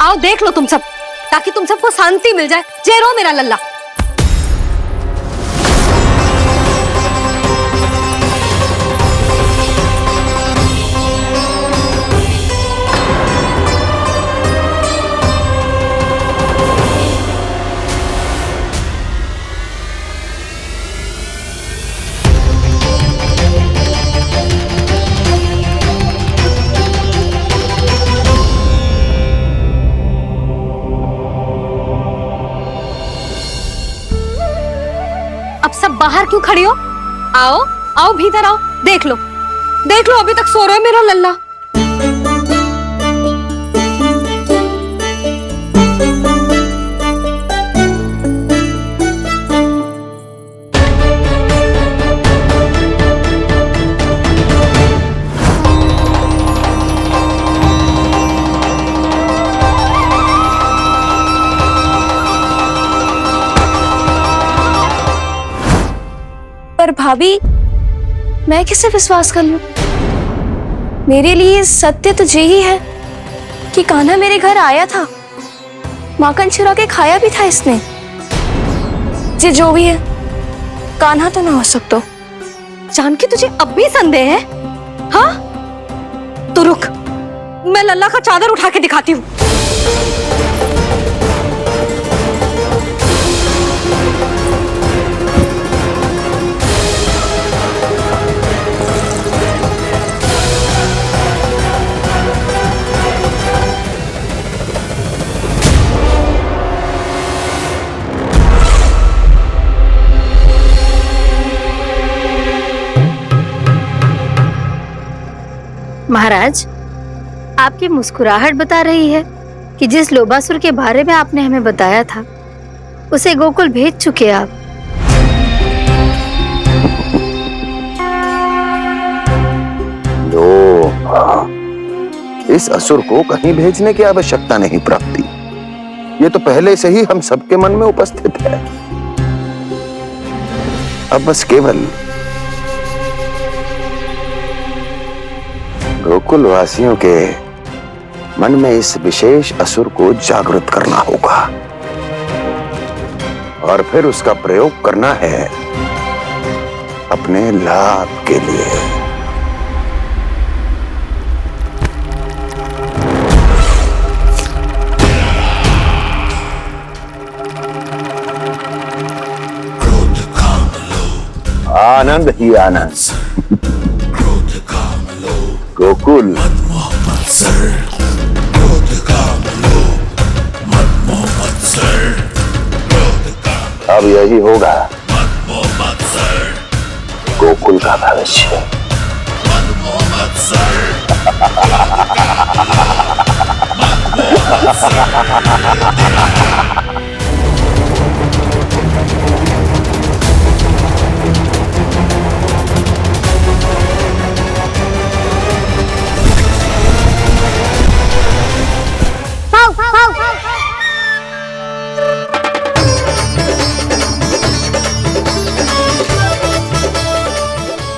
आओ देख लो तुम सब, ताकि तुम सबको शांति मिल जाए। जय रो मेरा लल्ला। अब सब बाहर क्यों खड़ी हो? आओ आओ भीतर आओ, देख लो अभी तक सो रहा है मेरा लल्ला। पर भाभी, मैं किसे विश्वास कर लूं? मेरे लिए सत्य तो यही है कि कान्हा मेरे घर आया था, माखन चुरा के खाया भी था इसने। ये जो भी है, कान्हा तो ना हो सकता। जानकी तुझे अब भी संदेह है? हाँ तो रुक, मैं लल्ला का चादर उठा के दिखाती हूँ। महाराज, आपकी मुस्कुराहट बता रही है कि जिस लोबासुर के बारे में आपने हमें बताया था, उसे गोकुल भेज चुके आप। लो, इस असुर को कहीं भेजने की आवश्यकता नहीं प्राप्ति। ये तो पहले से ही हम सबके मन में उपस्थित है। अब बस केवल गोकुल वासियों के मन में इस विशेष असुर को जागृत करना होगा और फिर उसका प्रयोग करना है अपने लाभ के लिए। आनंद ही आनंद। गोकुल अब यही होगा गोकुल का भविष्य।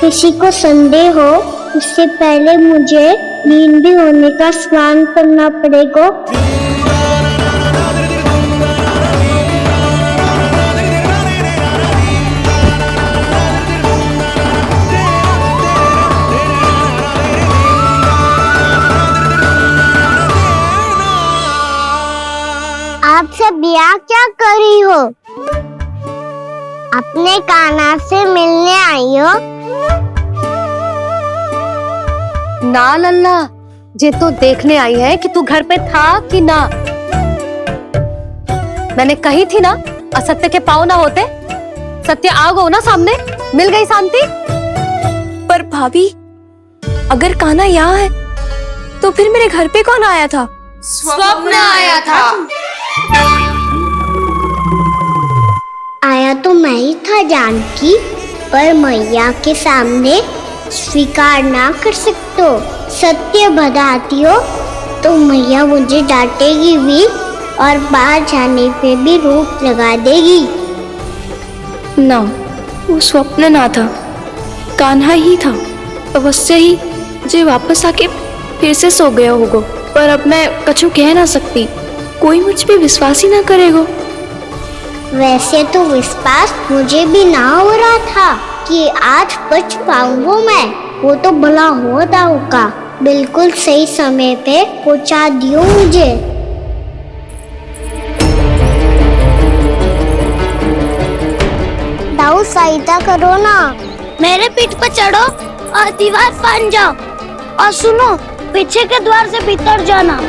किसी को संदेह हो, उससे पहले मुझे लीन भी होने का स्नान करना पड़ेगा। आप सब यहाँ क्या कर रही हो? अपने कान्हा से मिलने आई हो? ना लल्ला, जे तो देखने आई है कि तू घर पे था कि ना। मैंने कही थी ना, असत्य के पांव ना होते। सत्य आ गो ना सामने, मिल गई शांति। पर भाभी, अगर कान्हा यहाँ है तो फिर मेरे घर पे कौन आया था? स्वप्न आया था। आया तो मैं ही था जानकी, पर मैया के सामने स्वीकार ना कर सकते हो। सत्य बताती हो तो मैया मुझे डांटेगी भी और बाहर जाने पे भी रोक लगा देगी। ना, वो स्वप्न ना था, कान्हा ही था। अवश्य ही जे वापस आके फिर से सो गया होगा। पर अब मैं कछु कह ना सकती। कोई मुझ पे विश्वास ही ना करेगा। वैसे तो विश्वास मुझे भी ना हो रहा था कि आज बच पाऊंगा मैं। वो तो भला होता होगा, बिल्कुल सही समय पे पहुंचा दियो मुझे। दाऊ सहायता करो ना, मेरे पीठ पर चढ़ो और दीवार फांद जाओ, और सुनो पीछे के द्वार से भीतर जाना।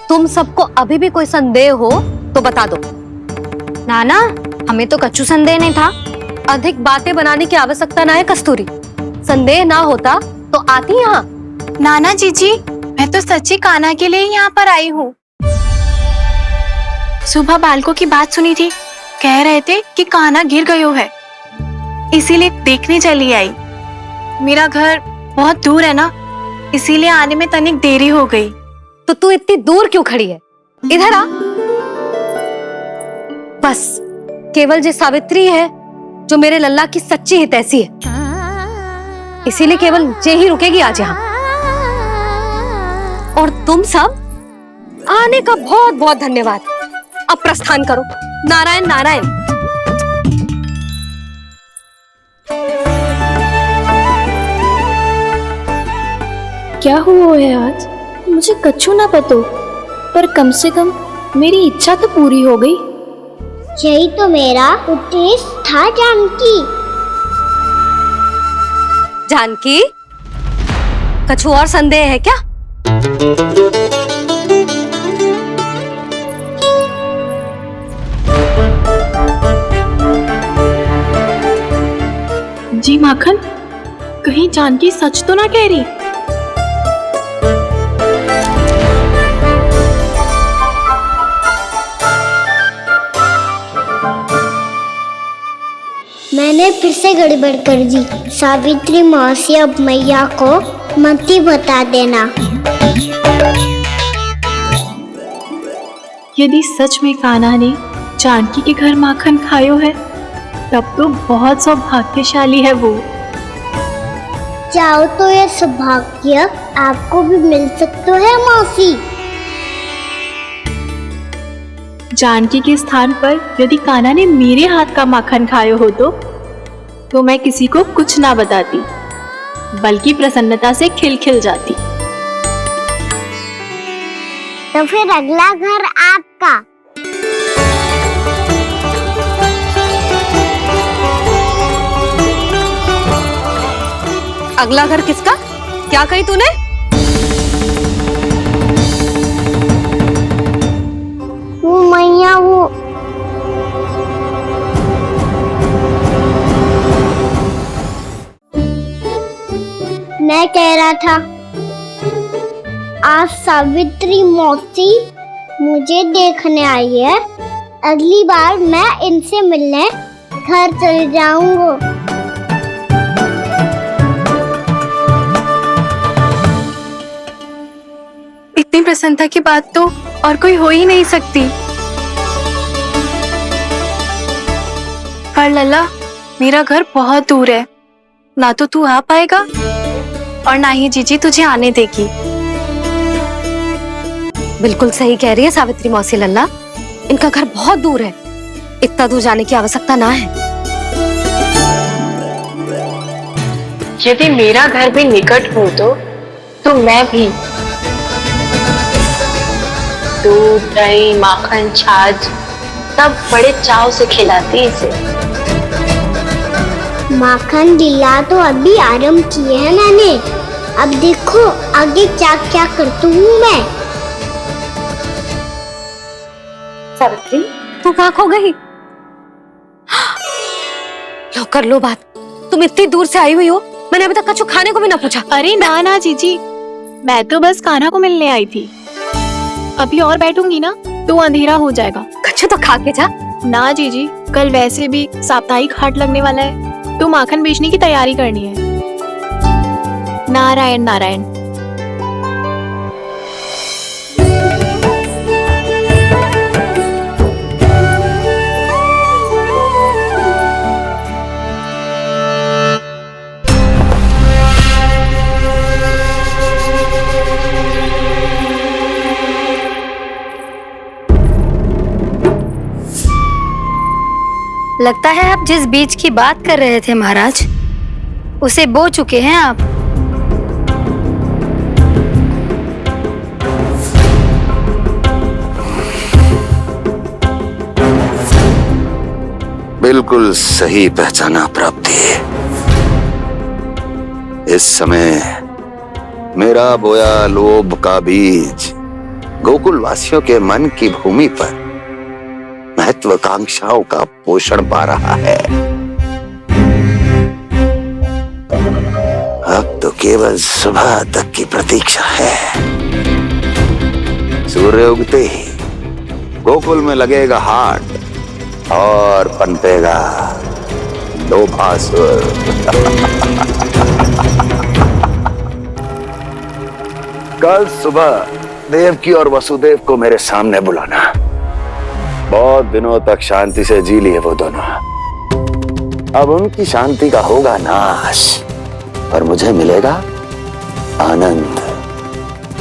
तुम सबको अभी भी कोई संदेह हो तो बता दो। नाना, हमें तो कच्चू संदेह नहीं था। अधिक बातें बनाने की आवश्यकता ना है कस्तूरी। संदेह ना होता तो आती यहाँ। नाना जीजी, मैं तो सच्ची कान्हा के लिए ही यहाँ पर आई हूँ। सुबह बालकों की बात सुनी थी, कह रहे थे कि कान्हा गिर गयो है, इसीलिए देखने चली आई। मेरा घर बहुत दूर है ना, इसीलिए आने में तनिक देरी हो गई। तो तू इतनी दूर क्यों खड़ी है? इधर आ। बस केवल जे सावित्री है जो मेरे लल्ला की सच्ची हितैषी है, इसीलिए केवल जे ही रुकेगी आज यहाँ। और तुम सब आने का बहुत बहुत धन्यवाद। अब प्रस्थान करो। नारायण नारायण। क्या हुआ है आज? मुझे कच्चू ना पतो, पर कम से कम मेरी इच्छा तो पूरी हो गई। यही तो मेरा उद्देश्य था जानकी। जानकी, कछु और संदेह है क्या? जी माखन, कहीं जानकी सच तो ना कह रही? मैंने फिर से गड़बड़ कर दी। सावित्री मौसी अब मैया को मत ही बता देना। यदि सच में कान्हा ने जानकी के घर माखन खायो है, तब तो बहुत सौभाग्यशाली है वो। चाहो तो ये सौभाग्य आपको भी मिल सकता है मौसी। जानकी के स्थान पर यदि कान्हा ने मेरे हाथ का माखन खायो हो तो मैं किसी को कुछ ना बताती, बल्कि प्रसन्नता से खिलखिल जाती। तो फिर अगला घर आपका। अगला घर किसका? क्या कही तूने? वो मैया, वो मैं कह रहा था, आज सावित्री मौसी मुझे देखने आई है। अगली बार मैं इनसे मिलने घर चले जाऊंगा। इतनी प्रसन्नता की बात तो और कोई हो ही नहीं सकती। पर लल्ला, मेरा घर बहुत दूर है, ना तो तू आ पाएगा और ना ही जीजी तुझे आने देगी। बिल्कुल सही कह रही है सावित्री मौसी लल्ला, इनका घर बहुत दूर है, इतना दूर जाने की आवश्यकता ना है। यदि मेरा घर भी निकट हो तो मैं भी दूध, दही, माखन, छाछ सब बड़े चाव से खिलाती इसे। माखन दिला तो अभी आरंभ किए हैं मैंने। अब देखो आगे क्या क्या करती हूँ मैं। सावित्री, तू कहाँ खो गई? लो कर लो बात। तुम इतनी दूर से आई हुई हो, मैंने अभी तक कछु खाने को भी ना पूछा। अरे ना ना जीजी, मैं तो बस कान्हा को मिलने आई थी। अभी और बैठूंगी ना तो अंधेरा हो जाएगा। कछु तो खा के जा। ना जीजी, कल वैसे भी साप्ताहिक हाट लगने वाला है तो माखन बेचने की तैयारी करनी है। नारायण नारायण। लगता है आप जिस बीज की बात कर रहे थे महाराज, उसे बो चुके हैं आप। बिल्कुल सही पहचाना प्राप्ति। इस समय मेरा बोया लोभ का बीज गोकुल वासियों के मन की भूमि पर महत्वाकांक्षाओं का पोषण पा रहा है। अब तो केवल सुबह तक की प्रतीक्षा है। सूर्य उगते ही गोकुल में लगेगा हाट और पनपेगा लोभासुर। कल सुबह देवकी और वसुदेव को मेरे सामने बुलाना। बहुत दिनों तक शांति से जी लिए वो दोनों, अब उनकी शांति का होगा नाश और मुझे मिलेगा आनंद,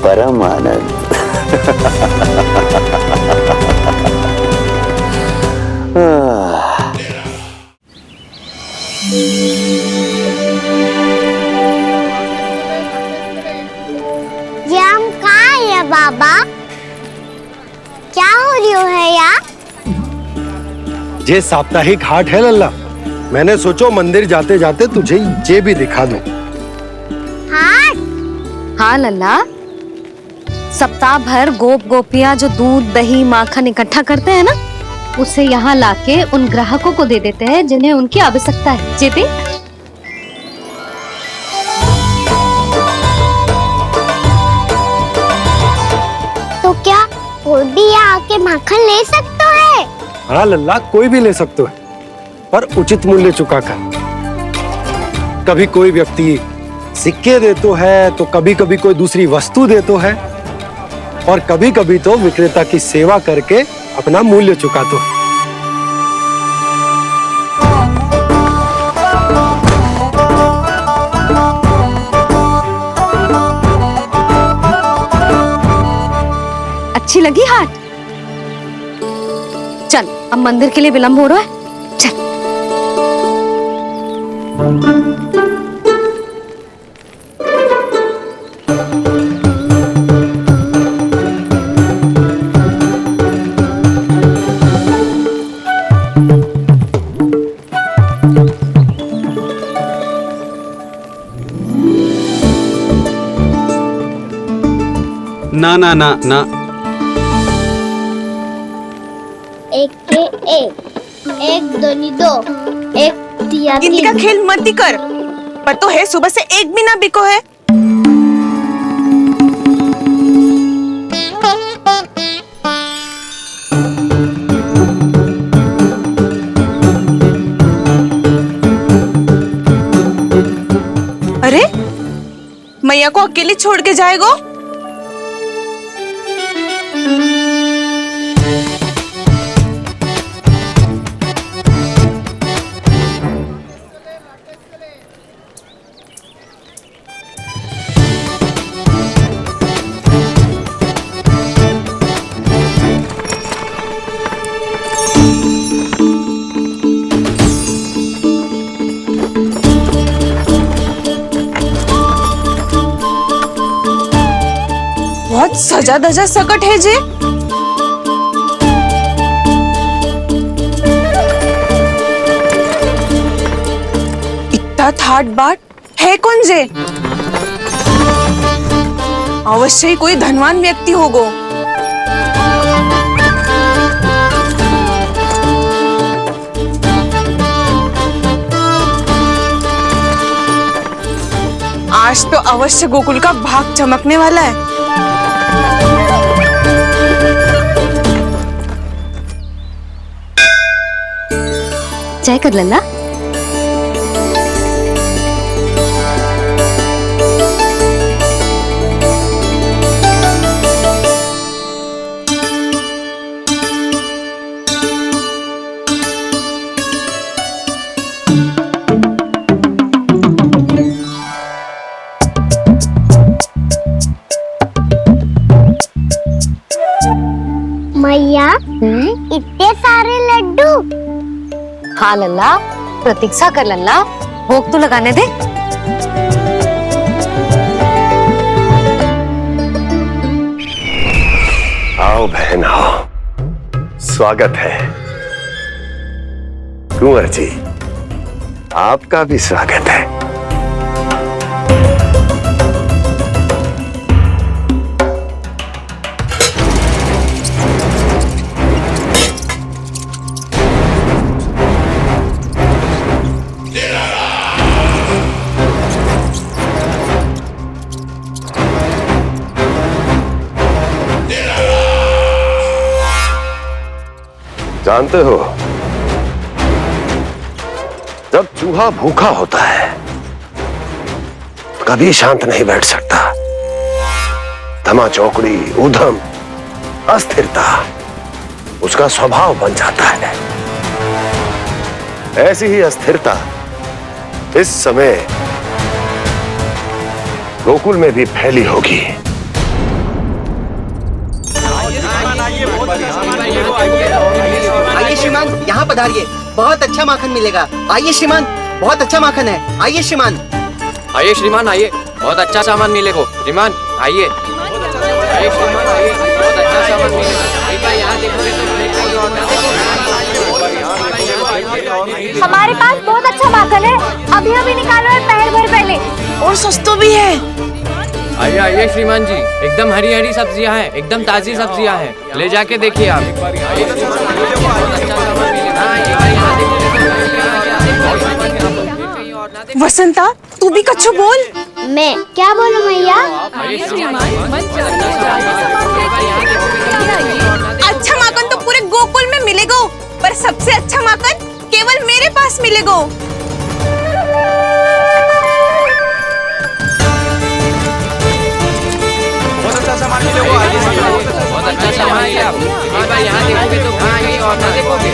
परम आनंद। ये हम कहाँ है बाबा? क्या हो रही हो है यार? ये साप्ताहिक हाट है लल्ला। मैंने सोचो मंदिर जाते जाते तुझे ये भी दिखा दूं। हाट? हाँ लल्ला, सप्ताह भर गोप गोपियां जो दूध दही माखन इकट्ठा करते हैं ना, उसे यहाँ लाके उन ग्राहकों को दे देते हैं जिन्हें उनकी आवश्यकता है। जेते तो क्या कोई भी यहाँ आके माखन ले सकता है? हाँ लल्ला, कोई भी ले सकते है, पर उचित मूल्य चुकाकर। कभी कोई व्यक्ति सिक्के देतो है तो कभी कभी कोई दूसरी वस्तु देतो है और कभी कभी तो विक्रेता की सेवा करके अपना मूल्य चुकातो है। अच्छी लगी हाट? चल, अब मंदिर के लिए विलंब हो रहा है। चल। ना ना ना ना, एक के एक दोनी दो, एक दिया गिनती का खेल मत ही कर। पर तो है सुबह से एक भी ना बिको है। अरे मैया को अकेले छोड़ के जाएगो? बहुत सजा धजा सकट है जे। थाट बाट है कौन जे? अवश्य ही कोई धनवान व्यक्ति होगो। आज तो अवश्य गोकुल का भाग चमकने वाला है। चाय कर लल्ला। मैया इतने सारे लड्डू। हाँ लल्ला, प्रतीक्षा कर लल्ला, भोग तो लगाने दे। आओ बहन आओ, स्वागत है। कुंवर जी, आपका भी स्वागत है। जानते हो, जब चूहा भूखा होता है कभी शांत नहीं बैठ सकता। धमा चौकड़ी, ऊधम, अस्थिरता उसका स्वभाव बन जाता है। ऐसी ही अस्थिरता इस समय गोकुल में भी फैली होगी। आइए श्रीमान, यहाँ पधारिए, बहुत अच्छा माखन मिलेगा। आइए श्रीमान, बहुत अच्छा माखन है। आइए श्रीमान। आइए श्रीमान, आइए, बहुत अच्छा सामान मिलेगा। श्रीमान आइए, आइए श्रीमान, आइए, बहुत अच्छा सामान मिलेगा। यहाँ हमारे पास बहुत अच्छा माखन है, अभी अभी निकालो है, पहर भर पहले। और सस्ता भी है। आइए आइए श्रीमान जी, एकदम हरी हरी सब्जियां हैं, एकदम ताजी सब्जियां हैं, ले जाके देखिए आप। वसंता, तू भी कच्छु बोल। मैं क्या बोलूं मैया? अच्छा माखन तो पूरे गोकुल में मिलेगा, पर सबसे अच्छा माखन केवल मेरे पास मिलेगा। बहुत अच्छा सामान है आप। एक बार यहाँ देखोगे तो कहीं और ना देखोगे।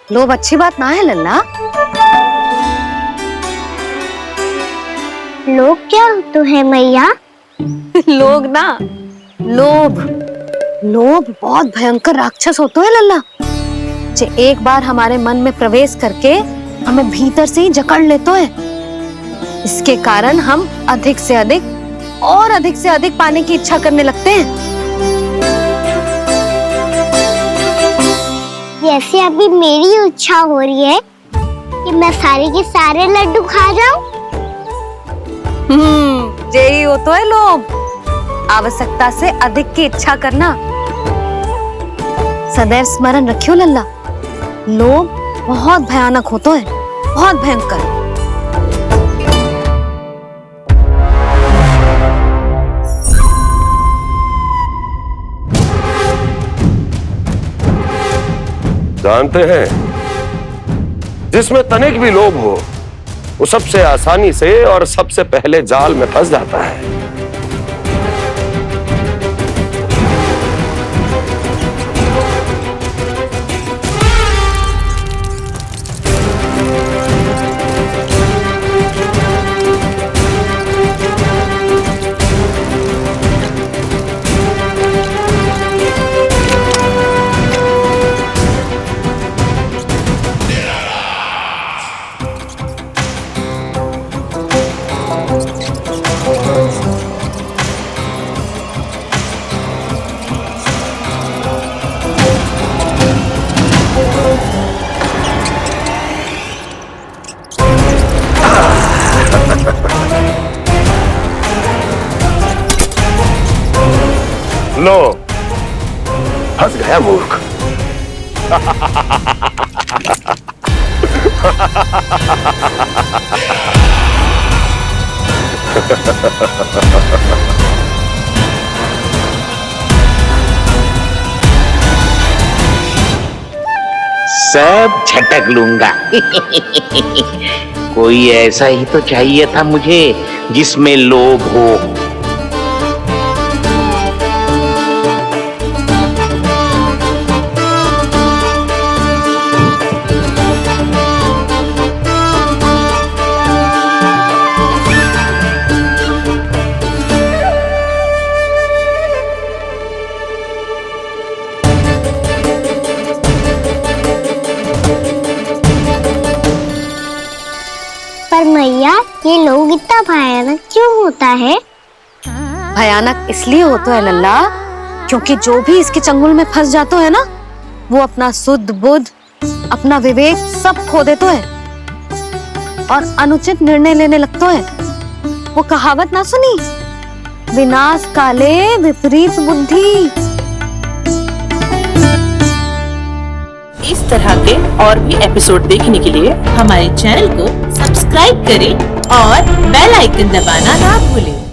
लोभ अच्छी बात ना है लल्ला। लोग क्या तो है मैया? लोग ना, लोभ। लोभ बहुत भयंकर राक्षस होता है लल्ला, जो एक बार हमारे मन में प्रवेश करके हमें भीतर से ही जकड़ लेता है। इसके कारण हम अधिक से अधिक और अधिक से अधिक पाने की इच्छा करने लगते हैं। जैसे अभी मेरी इच्छा हो रही है कि मैं सारे के सारे लड्डू खा जाऊं। यही होता है लोभ, आवश्यकता से अधिक की इच्छा करना। सदैव स्मरण रखियो लल्ला, लोभ बहुत भयानक होता है, बहुत भयंकर। जानते हैं, जिसमें तनिक भी लोभ हो वो सबसे आसानी से और सबसे पहले जाल में फंस जाता है। फंस गया मूर्ख। सब झटक लूंगा। कोई ऐसा ही तो चाहिए था मुझे जिसमें लोभ हो। पर मैया ये लोग इतना भयानक क्यों होता है? भयानक इसलिए होता है लल्ला, क्योंकि जो भी इसके चंगुल में फंस जातो है ना, वो अपना शुद्ध बुद्ध, अपना विवेक सब खो देतो है और अनुचित निर्णय लेने लगतो है। वो कहावत ना सुनी, विनाश काले विपरीत बुद्धि। इस तरह के और भी एपिसोड देखने के लिए हमारे चैनल को सब्सक्राइब करें और बेल आइकन दबाना ना भूलें।